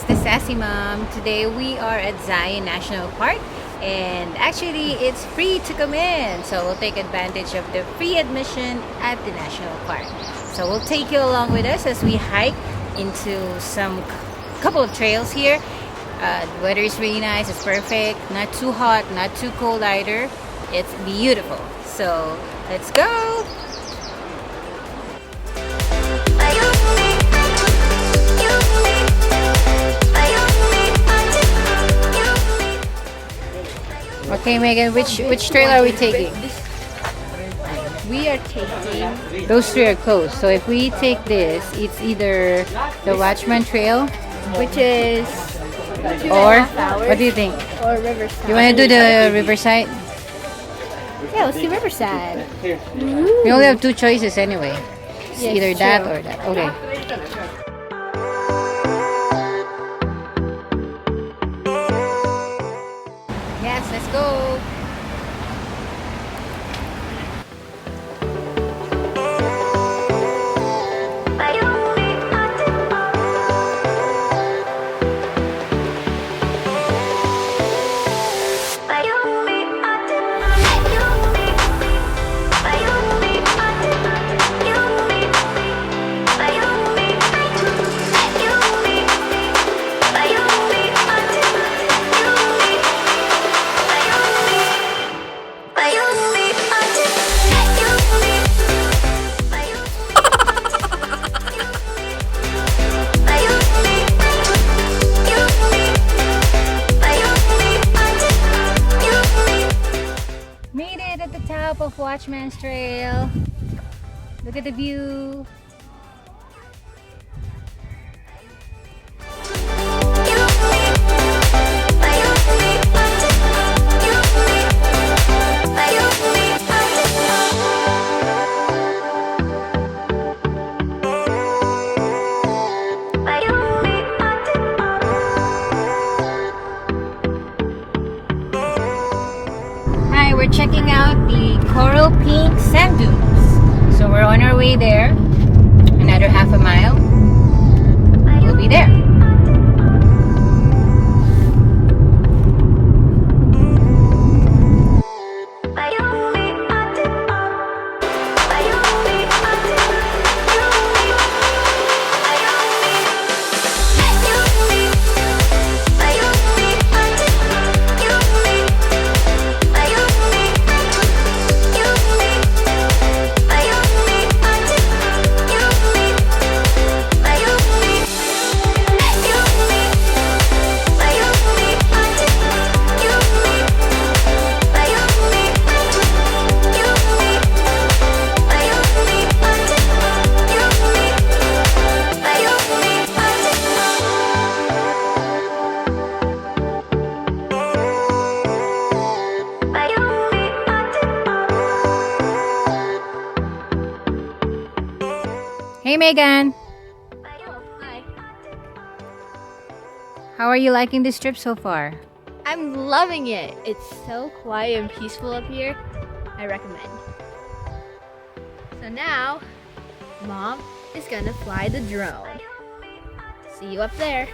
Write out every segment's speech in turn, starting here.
it's the Sassy Mom. Today we are at Zion National Park, and actually it's free to come in. So we'll take advantage of the free admission at the national park. So we'll take you along with us as we hike into some couple of trails here. The weather is really nice. It's perfect. Not too hot, not too cold either. It's beautiful. So let's go. Okay, Megan, which trail are we taking? We are taking... Those three are closed. So if we take this, it's either the Watchman Trail, which is or what do you think? Or Riverside. You want to do the Riverside? Yeah, let's do Riverside. We only have two choices anyway. It's Yes, either that true. or that. Okay. Yes, let's go. Made it at the top of Watchman's Trail. Look at the view. Hi, we're checking out the coral pink sand dunes. So we're on our way there. Another half a mile. We'll be there. Hey Megan, Hi. how are you liking this trip so far? I'm loving it. It's so quiet and peaceful up here. I recommend. So now, Mom is gonna fly the drone. See you up there.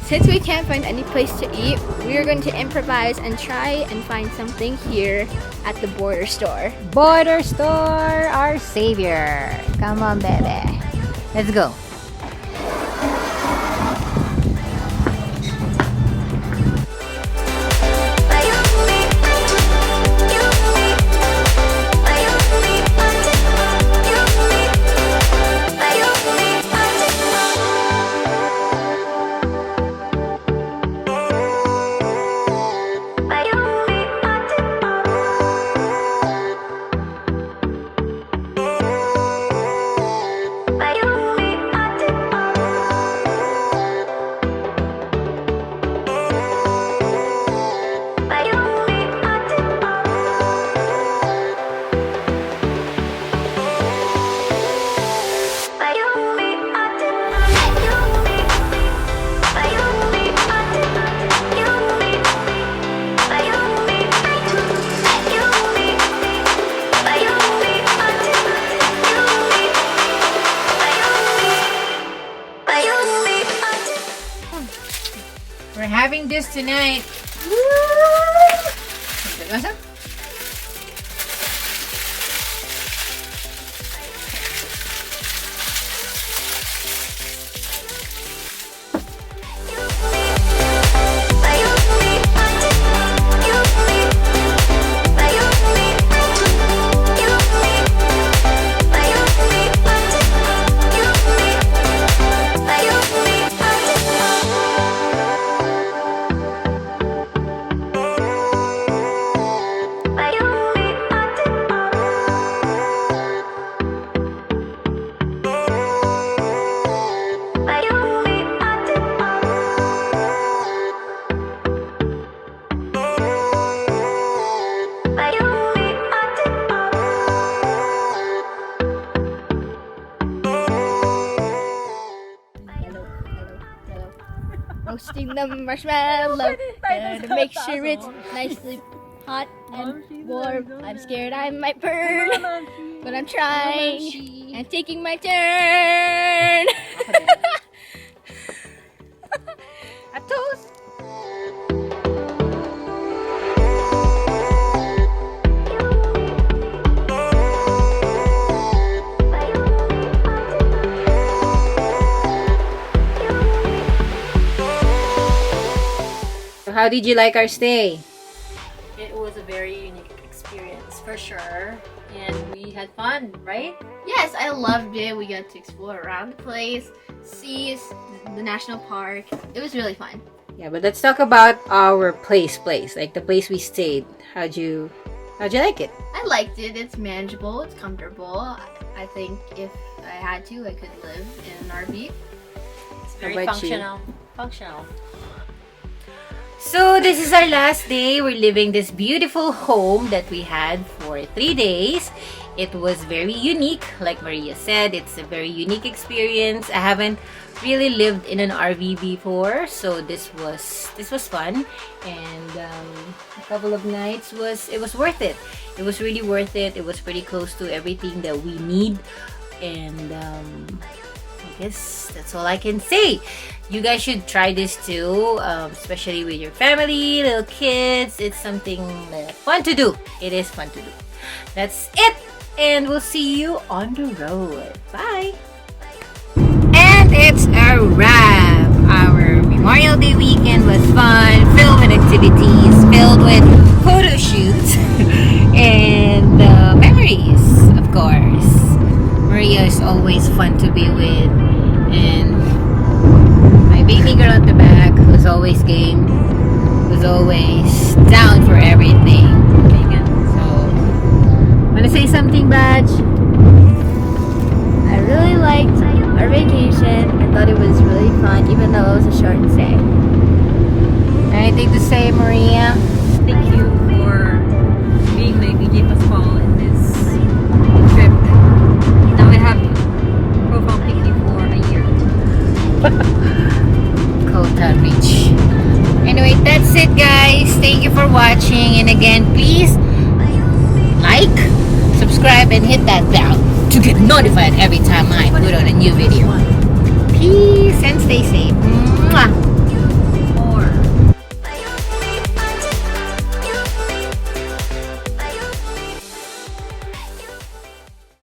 Since we can't find any place to eat, we are going to improvise and try and find something here at the border store. Border store, our savior. Come on, baby. Let's go. We're having this tonight. Roasting the marshmallow and make sure it's nicely hot and warm. I'm scared I might burn, but I'm trying and taking my turn. A toast. How did you like our stay? It was a very unique experience for sure, and we had fun, right? Yes, I loved it. We got to explore around the place, see the national park. It was really fun. Yeah, but let's talk about our place, like the place we stayed. How'd you like it? I liked it. It's manageable. It's comfortable. I think if I had to, I could live in an RV. It's very How about you? functional. So this is our last day. We're living this beautiful home that we had for 3 days. It was very unique. Like Maria said, it's a very unique experience. I haven't really lived in an RV before, so this was fun. And a couple of nights was worth it. It was really worth it. It was pretty close to everything that we need. And I guess that's all I can say. You guys should try this too, especially with your family, little kids. It's something fun to do. It is fun to do. That's it, and we'll see you on the road. Bye! And it's a wrap. Our Memorial Day weekend was fun, filled with activities, filled with photo shoots, and memories, of course. Maria is always fun to be with, and baby girl at the back was always game, was always down for everything. So, wanna say something, Badge? I really liked our vacation. I thought it was really fun, even though it was a short stay. Anything to say, Maria? Thank you for being the DJ Pascual in this trip. Now we have profile picnic for a year. Kota Beach. Anyway, that's it, guys. Thank you for watching, and again, please like, subscribe, and hit that bell to get notified every time I put on a new video. Peace and stay safe. Mwah.